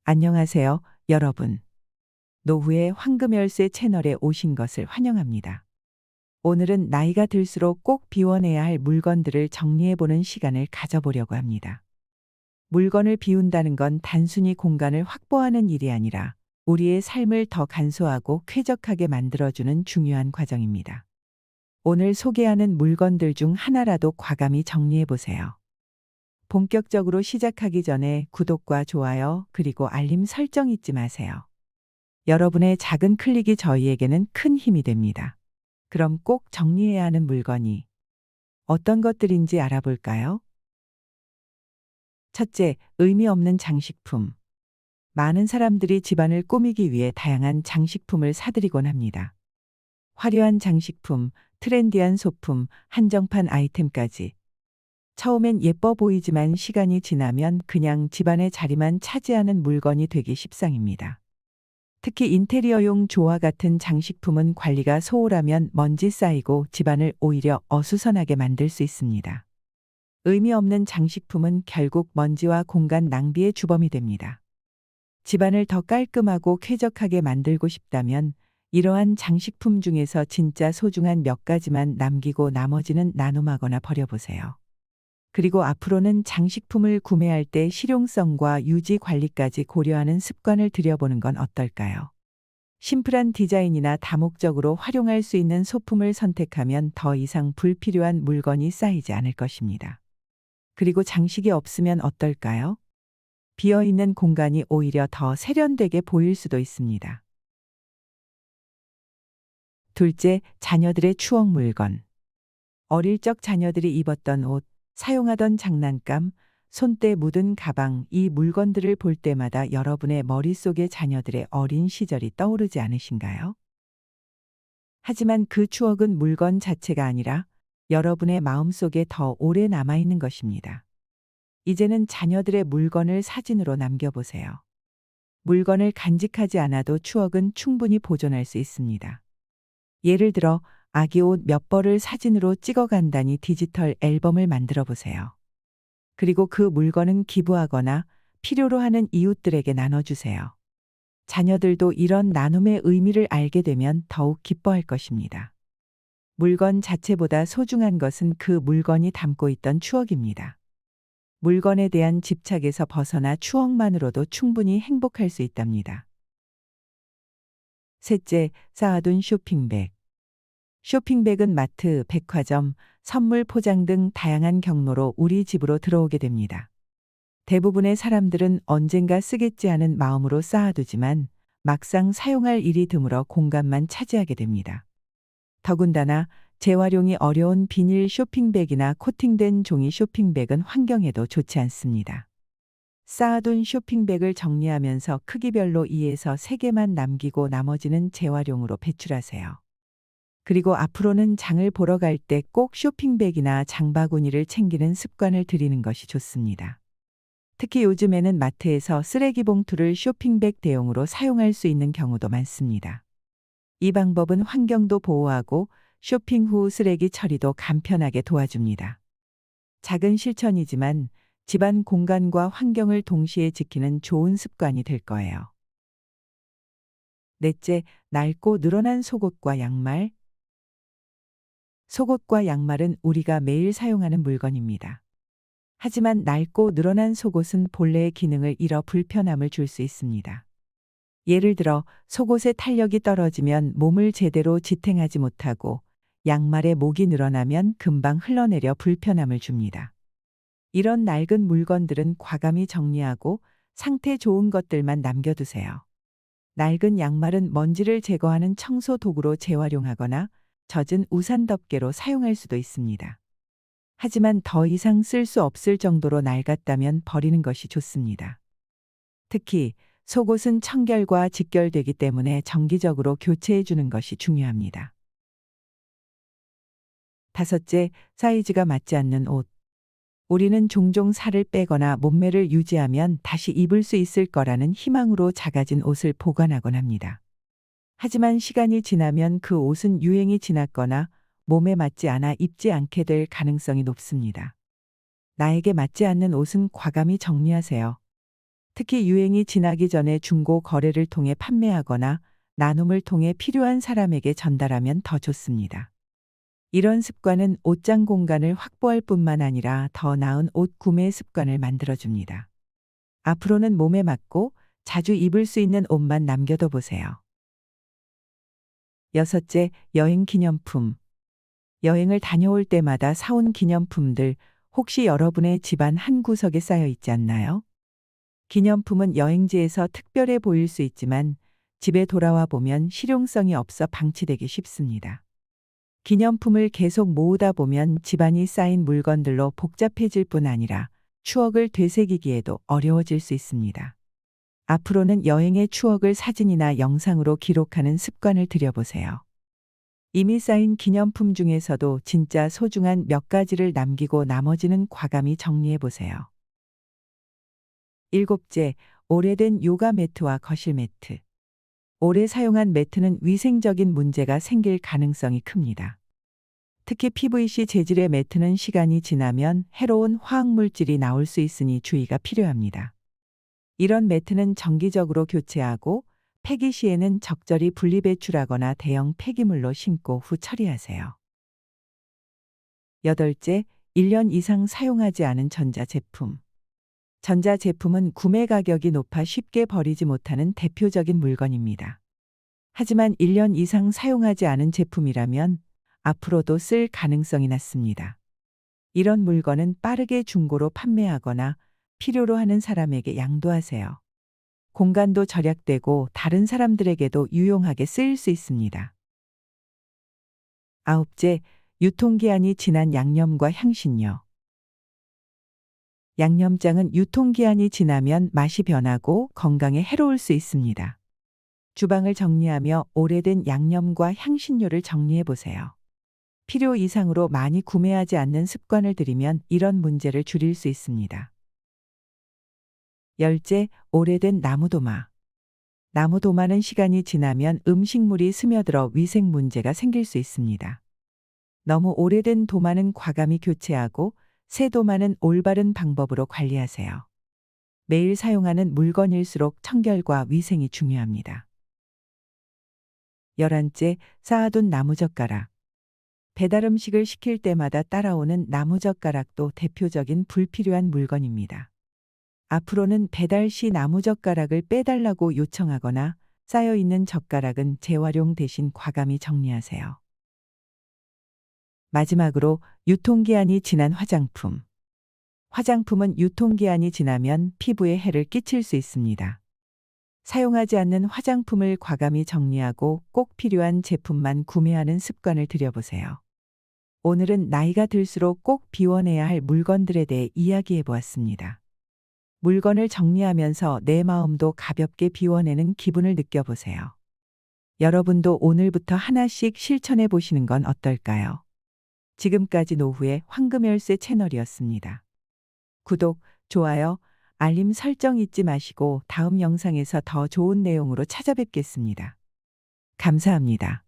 안녕하세요, 여러분. 노후의 황금열쇠 채널에 오신 것을 환영합니다. 오늘은 나이가 들수록 꼭 비워내야 할 물건들을 정리해보는 시간을 가져보려고 합니다. 물건을 비운다는 건 단순히 공간을 확보하는 일이 아니라 우리의 삶을 더 간소하고 쾌적하게 만들어주는 중요한 과정입니다. 오늘 소개하는 물건들 중 하나라도 과감히 정리해보세요. 본격적으로 시작하기 전에 구독과 좋아요 그리고 알림 설정 잊지 마세요. 여러분의 작은 클릭이 저희에게는 큰 힘이 됩니다. 그럼 꼭 정리해야 하는 물건이 어떤 것들인지 알아볼까요? 첫째, 의미 없는 장식품. 많은 사람들이 집안을 꾸미기 위해 다양한 장식품을 사들이곤 합니다. 화려한 장식품, 트렌디한 소품, 한정판 아이템까지. 처음엔 예뻐 보이지만 시간이 지나면 그냥 집안의 자리만 차지하는 물건이 되기 십상입니다. 특히 인테리어용 조화 같은 장식품은 관리가 소홀하면 먼지 쌓이고 집안을 오히려 어수선하게 만들 수 있습니다. 의미 없는 장식품은 결국 먼지와 공간 낭비의 주범이 됩니다. 집안을 더 깔끔하고 쾌적하게 만들고 싶다면 이러한 장식품 중에서 진짜 소중한 몇 가지만 남기고 나머지는 나눔하거나 버려보세요. 그리고 앞으로는 장식품을 구매할 때 실용성과 유지 관리까지 고려하는 습관을 들여보는 건 어떨까요? 심플한 디자인이나 다목적으로 활용할 수 있는 소품을 선택하면 더 이상 불필요한 물건이 쌓이지 않을 것입니다. 그리고 장식이 없으면 어떨까요? 비어있는 공간이 오히려 더 세련되게 보일 수도 있습니다. 둘째, 자녀들의 추억 물건. 어릴 적 자녀들이 입었던 옷, 사용하던 장난감, 손때 묻은 가방, 이 물건들을 볼 때마다 여러분의 머릿속에 자녀들의 어린 시절이 떠오르지 않으신가요? 하지만 그 추억은 물건 자체가 아니라 여러분의 마음속에 더 오래 남아있는 것입니다. 이제는 자녀들의 물건을 사진으로 남겨보세요. 물건을 간직하지 않아도 추억은 충분히 보존할 수 있습니다. 예를 들어 아기 옷 몇 벌을 사진으로 찍어 간단히 디지털 앨범을 만들어 보세요. 그리고 그 물건은 기부하거나 필요로 하는 이웃들에게 나눠주세요. 자녀들도 이런 나눔의 의미를 알게 되면 더욱 기뻐할 것입니다. 물건 자체보다 소중한 것은 그 물건이 담고 있던 추억입니다. 물건에 대한 집착에서 벗어나 추억만으로도 충분히 행복할 수 있답니다. 셋째, 쌓아둔 쇼핑백. 쇼핑백은 마트, 백화점, 선물 포장 등 다양한 경로로 우리 집으로 들어오게 됩니다. 대부분의 사람들은 언젠가 쓰겠지 하는 마음으로 쌓아두지만 막상 사용할 일이 드물어 공간만 차지하게 됩니다. 더군다나 재활용이 어려운 비닐 쇼핑백이나 코팅된 종이 쇼핑백은 환경에도 좋지 않습니다. 쌓아둔 쇼핑백을 정리하면서 크기별로 2에서 3개만 남기고 나머지는 재활용으로 배출하세요. 그리고 앞으로는 장을 보러 갈 때 꼭 쇼핑백이나 장바구니를 챙기는 습관을 들이는 것이 좋습니다. 특히 요즘에는 마트에서 쓰레기 봉투를 쇼핑백 대용으로 사용할 수 있는 경우도 많습니다. 이 방법은 환경도 보호하고 쇼핑 후 쓰레기 처리도 간편하게 도와줍니다. 작은 실천이지만 집안 공간과 환경을 동시에 지키는 좋은 습관이 될 거예요. 넷째, 낡고 늘어난 속옷과 양말. 속옷과 양말은 우리가 매일 사용하는 물건입니다. 하지만 낡고 늘어난 속옷은 본래의 기능을 잃어 불편함을 줄 수 있습니다. 예를 들어 속옷의 탄력이 떨어지면 몸을 제대로 지탱하지 못하고 양말의 목이 늘어나면 금방 흘러내려 불편함을 줍니다. 이런 낡은 물건들은 과감히 정리하고 상태 좋은 것들만 남겨두세요. 낡은 양말은 먼지를 제거하는 청소 도구로 재활용하거나 젖은 우산 덮개로 사용할 수도 있습니다. 하지만 더 이상 쓸 수 없을 정도로 낡았다면 버리는 것이 좋습니다. 특히 속옷은 청결과 직결되기 때문에 정기적으로 교체해 주는 것이 중요합니다. 다섯째, 사이즈가 맞지 않는 옷. 우리는 종종 살을 빼거나 몸매를 유지하면 다시 입을 수 있을 거라는 희망으로 작아진 옷을 보관하곤 합니다. 하지만 시간이 지나면 그 옷은 유행이 지났거나 몸에 맞지 않아 입지 않게 될 가능성이 높습니다. 나에게 맞지 않는 옷은 과감히 정리하세요. 특히 유행이 지나기 전에 중고 거래를 통해 판매하거나 나눔을 통해 필요한 사람에게 전달하면 더 좋습니다. 이런 습관은 옷장 공간을 확보할 뿐만 아니라 더 나은 옷 구매 습관을 만들어줍니다. 앞으로는 몸에 맞고 자주 입을 수 있는 옷만 남겨둬 보세요. 여섯째, 여행 기념품. 여행을 다녀올 때마다 사온 기념품들 혹시 여러분의 집안 한 구석에 쌓여 있지 않나요? 기념품은 여행지에서 특별해 보일 수 있지만 집에 돌아와 보면 실용성이 없어 방치되기 쉽습니다. 기념품을 계속 모으다 보면 집안이 쌓인 물건들로 복잡해질 뿐 아니라 추억을 되새기기에도 어려워질 수 있습니다. 앞으로는 여행의 추억을 사진이나 영상으로 기록하는 습관을 들여보세요. 이미 쌓인 기념품 중에서도 진짜 소중한 몇 가지를 남기고 나머지는 과감히 정리해 보세요. 일곱째, 오래된 요가 매트와 거실 매트. 오래 사용한 매트는 위생적인 문제가 생길 가능성이 큽니다. 특히 PVC 재질의 매트는 시간이 지나면 해로운 화학물질이 나올 수 있으니 주의가 필요합니다. 이런 매트는 정기적으로 교체하고 폐기 시에는 적절히 분리배출하거나 대형 폐기물로 심고 후 처리하세요. 여덟째, 1년 이상 사용하지 않은 전자제품. 전자제품은 구매 가격이 높아 쉽게 버리지 못하는 대표적인 물건입니다. 하지만 1년 이상 사용하지 않은 제품이라면 앞으로도 쓸 가능성이 낮습니다. 이런 물건은 빠르게 중고로 판매하거나 필요로 하는 사람에게 양도하세요. 공간도 절약되고 다른 사람들에게도 유용하게 쓰일 수 있습니다. 아홉째, 유통기한이 지난 양념과 향신료. 양념장은 유통기한이 지나면 맛이 변하고 건강에 해로울 수 있습니다. 주방을 정리하며 오래된 양념과 향신료를 정리해 보세요. 필요 이상으로 많이 구매하지 않는 습관을 들이면 이런 문제를 줄일 수 있습니다. 열째, 오래된 나무도마. 나무도마는 시간이 지나면 음식물이 스며들어 위생 문제가 생길 수 있습니다. 너무 오래된 도마는 과감히 교체하고 새 도마는 올바른 방법으로 관리하세요. 매일 사용하는 물건일수록 청결과 위생이 중요합니다. 11째, 쌓아둔 나무젓가락. 배달 음식을 시킬 때마다 따라오는 나무젓가락도 대표적인 불필요한 물건입니다. 앞으로는 배달 시 나무젓가락을 빼달라고 요청하거나 쌓여있는 젓가락은 재활용 대신 과감히 정리하세요. 마지막으로 유통기한이 지난 화장품. 화장품은 유통기한이 지나면 피부에 해를 끼칠 수 있습니다. 사용하지 않는 화장품을 과감히 정리하고 꼭 필요한 제품만 구매하는 습관을 들여보세요. 오늘은 나이가 들수록 꼭 비워내야 할 물건들에 대해 이야기해 보았습니다. 물건을 정리하면서 내 마음도 가볍게 비워내는 기분을 느껴보세요. 여러분도 오늘부터 하나씩 실천해 보시는 건 어떨까요? 지금까지 노후의 황금열쇠 채널이었습니다. 구독, 좋아요, 알림 설정 잊지 마시고 다음 영상에서 더 좋은 내용으로 찾아뵙겠습니다. 감사합니다.